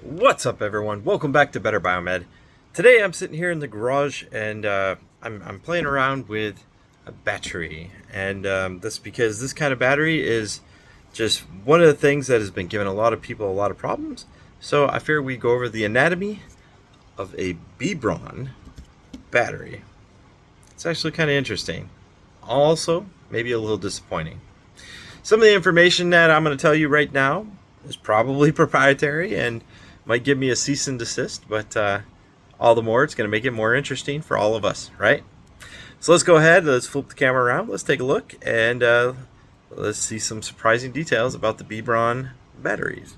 What's up, everyone? Welcome back to Better Biomed. Today I'm sitting here in the garage and I'm playing around with a battery, and that's because this kind of battery is just one of the things that has been giving a lot of people a lot of problems. So I figured we go over the anatomy of a Braun battery. It's actually kind of interesting. Also, maybe a little disappointing. Some of the information that I'm going to tell you right now is probably proprietary and might give me a cease and desist, but all the more it's going to make it more interesting for all of us, right? So let's go ahead, let's flip the camera around, let's take a look, and let's see some surprising details about the Braun batteries.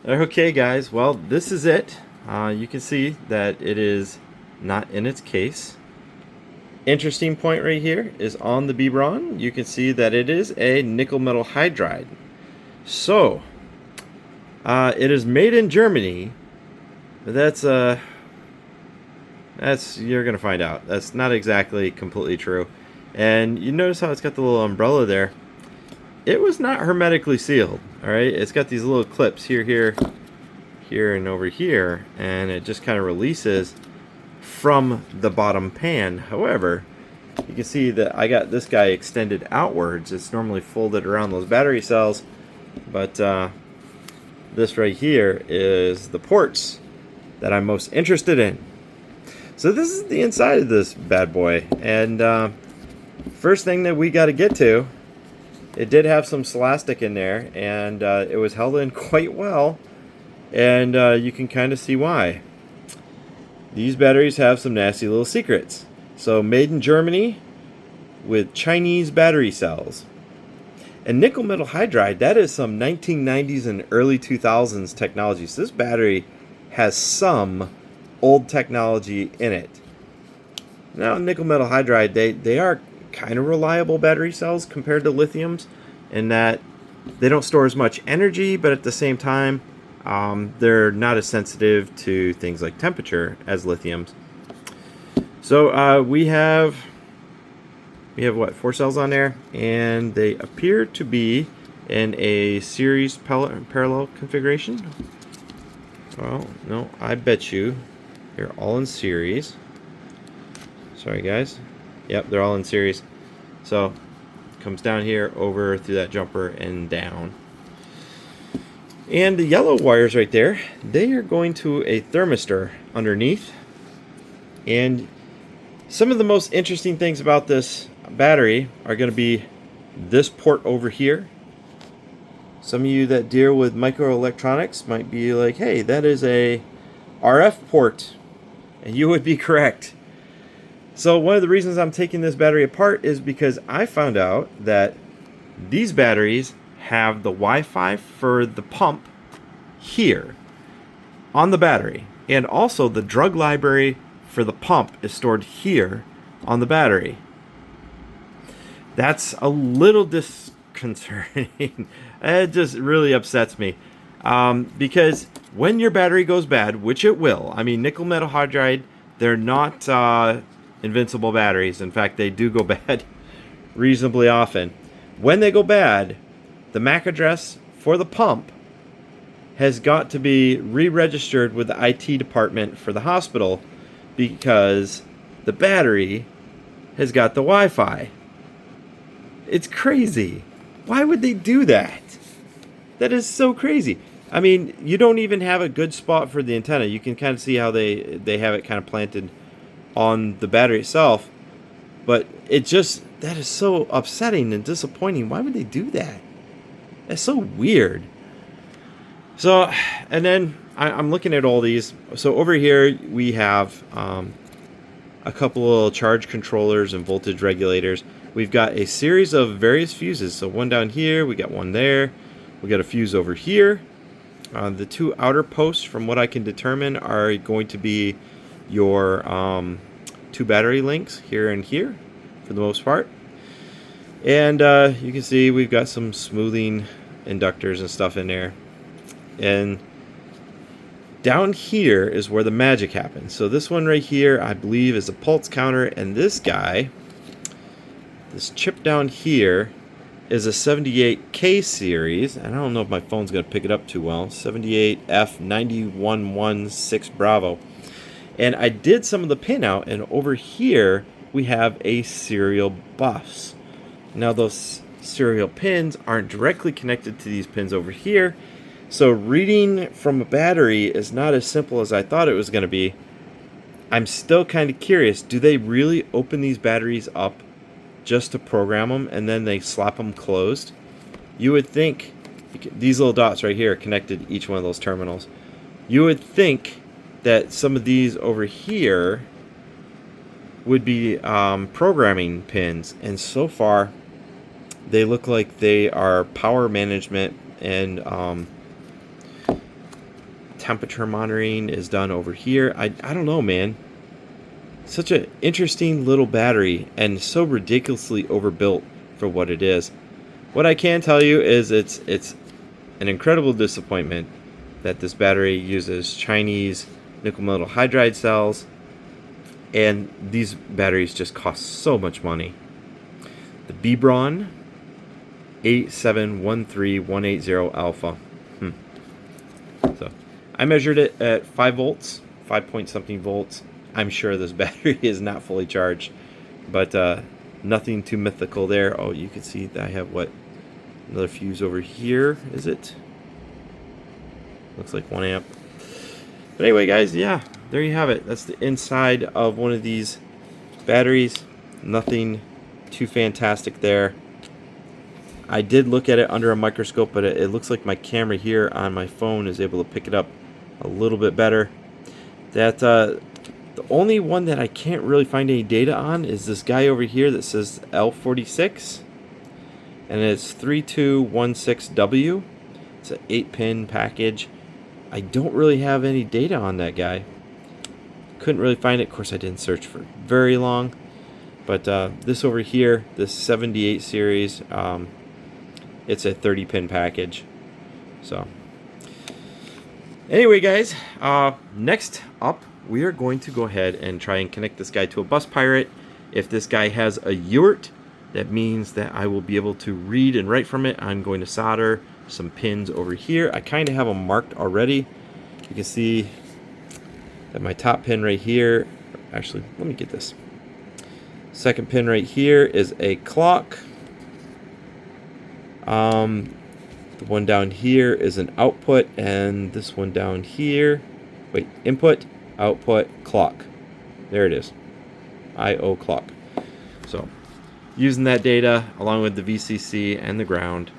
Okay, guys, well, this is it. You can see that it is not in its case. Interesting point right here is on the Braun, you can see that it is a nickel metal hydride. So, it is made in Germany. That's you're gonna find out. That's not exactly completely true. And you notice how it's got the little umbrella there. It was not hermetically sealed. All right, it's got these little clips here, and over here, and it just kind of releases from the bottom pan. However, you can see that I got this guy extended outwards. It's normally folded around those battery cells, but this right here is the ports that I'm most interested in. So this is the inside of this bad boy, and first thing that we got to get to, it did have some celastic in there, and it was held in quite well, and you can kind of see why. These batteries have some nasty little secrets. So made in Germany with Chinese battery cells. And nickel metal hydride, that is some 1990s and early 2000s technology. So this battery has some old technology in it. Now, nickel metal hydride, they are kind of reliable battery cells compared to lithiums in that they don't store as much energy, but at the same time, they're not as sensitive to things like temperature as lithiums. So we have what, 4 cells on there, and they appear to be in a series parallel configuration. Well, no, I bet you they're all in series. Sorry, guys. Yep, they're all in series. So it comes down here, over through that jumper, and down. And the yellow wires right there, they are going to a thermistor underneath. And some of the most interesting things about this battery are going to be this port over here. Some of you that deal with microelectronics might be like, hey, that is a RF port. And you would be correct. So one of the reasons I'm taking this battery apart is because I found out that these batteries have the Wi-Fi for the pump here on the battery, and also the drug library for the pump is stored here on the battery. That's a little disconcerting. It just really upsets me, because when your battery goes bad, which it will, I mean, nickel metal hydride, they're not invincible batteries. In fact, they do go bad reasonably often. When they go bad, the MAC address for the pump has got to be re-registered with the IT department for the hospital, because the battery has got the Wi-Fi. It's crazy. Why would they do that? That is so crazy. I mean, you don't even have a good spot for the antenna. You can kind of see how they have it kind of planted on the battery itself. But that is so upsetting and disappointing. Why would they do that? That's so weird. So, and then I'm looking at all these. So over here we have a couple of charge controllers and voltage regulators. We've got a series of various fuses. So one down here, we got one there. We got a fuse over here. The 2 outer posts, from what I can determine, are going to be your 2 battery links here and here, for the most part. And you can see we've got some smoothing inductors and stuff in there. And down here is where the magic happens. So this one right here, I believe, is a pulse counter. And this guy, this chip down here, is a 78K series. And I don't know if my phone's going to pick it up too well. 78F9116 Bravo. And I did some of the pin out, and over here we have a serial bus. Now those serial pins aren't directly connected to these pins over here, so reading from a battery is not as simple as I thought it was going to be. I'm still kind of curious, do they really open these batteries up just to program them and then they slap them closed? You would think, these little dots right here connected to each one of those terminals, you would think that some of these over here would be programming pins, and so far they look like they are power management, and temperature monitoring is done over here. I don't know, man. Such an interesting little battery and so ridiculously overbuilt for what it is. What I can tell you is it's an incredible disappointment that this battery uses Chinese nickel metal hydride cells, and these batteries just cost so much money. The Braun 8713180 alpha. So I measured it at 5 volts, 5 point something volts. I'm sure this battery is not fully charged, but nothing too mythical there. Oh, you can see that I have another fuse over here. Is it? Looks like 1 amp. But anyway, guys, yeah, there you have it. That's the inside of one of these batteries. Nothing too fantastic there. I did look at it under a microscope, but it looks like my camera here on my phone is able to pick it up a little bit better. The only one that I can't really find any data on is this guy over here that says L46, and it's 3216W. It's an 8-pin package. I don't really have any data on that guy. Couldn't really find it. Of course, I didn't search for very long. But this over here, this 78 series, it's a 30-pin package. So, anyway, guys, next up, we are going to go ahead and try and connect this guy to a bus pirate. If this guy has a UART, that means that I will be able to read and write from it. I'm going to solder some pins over here. I kind of have them marked already. You can see that my top pin right here, actually, let me get this. Second pin right here is a clock. The one down here is an output, and this one down here, wait, input, output, clock. There it is, I/O clock. So using that data along with the VCC and the ground,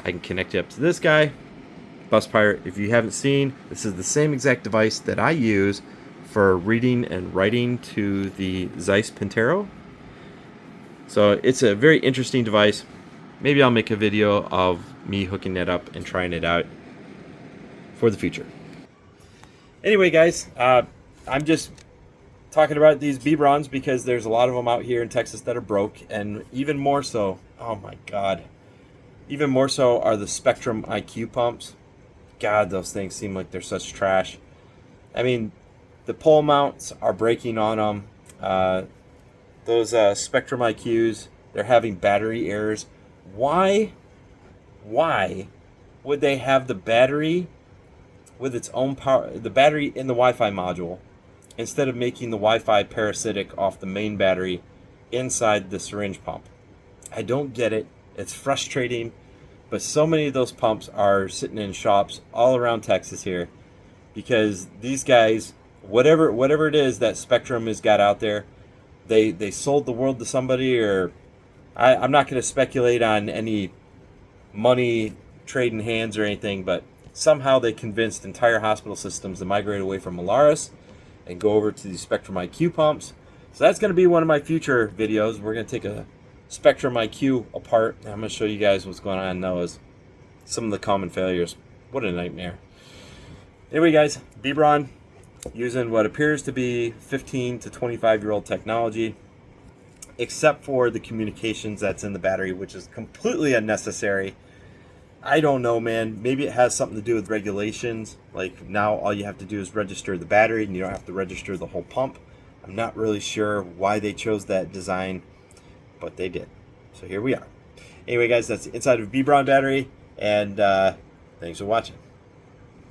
I can connect it up to this guy, Bus Pirate. If you haven't seen, this is the same exact device that I use for reading and writing to the Zeiss Pintero. So it's a very interesting device. Maybe I'll make a video of me hooking it up and trying it out for the future. Anyway, guys, I'm just talking about these Brauns because there's a lot of them out here in Texas that are broke, and even more so, oh my God, even more so are the Spectrum IQ pumps. God, those things seem like they're such trash. I mean, the pole mounts are breaking on them. Those Spectrum IQs, they're having battery errors. Why would they have the battery with its own power, the battery in the Wi-Fi module, instead of making the Wi-Fi parasitic off the main battery inside the syringe pump? I don't get it. It's frustrating, but so many of those pumps are sitting in shops all around Texas here because these guys, whatever it is that Spectrum has got out there, they sold the world to somebody, or I'm not going to speculate on any money trading hands or anything, but somehow they convinced entire hospital systems to migrate away from Alaris and go over to the Spectrum IQ pumps. So that's going to be one of my future videos. We're going to take a Spectrum IQ apart. I'm going to show you guys what's going on in those. Some of the common failures. What a nightmare. Anyway, guys, Braun using what appears to be 15 to 25-year-old technology, except for the communications that's in the battery, which is completely unnecessary. I don't know, man. Maybe it has something to do with regulations. Like now all you have to do is register the battery and you don't have to register the whole pump. I'm not really sure why they chose that design, but they did. So here we are. Anyway, guys, that's the inside of a B Braun battery, and thanks for watching.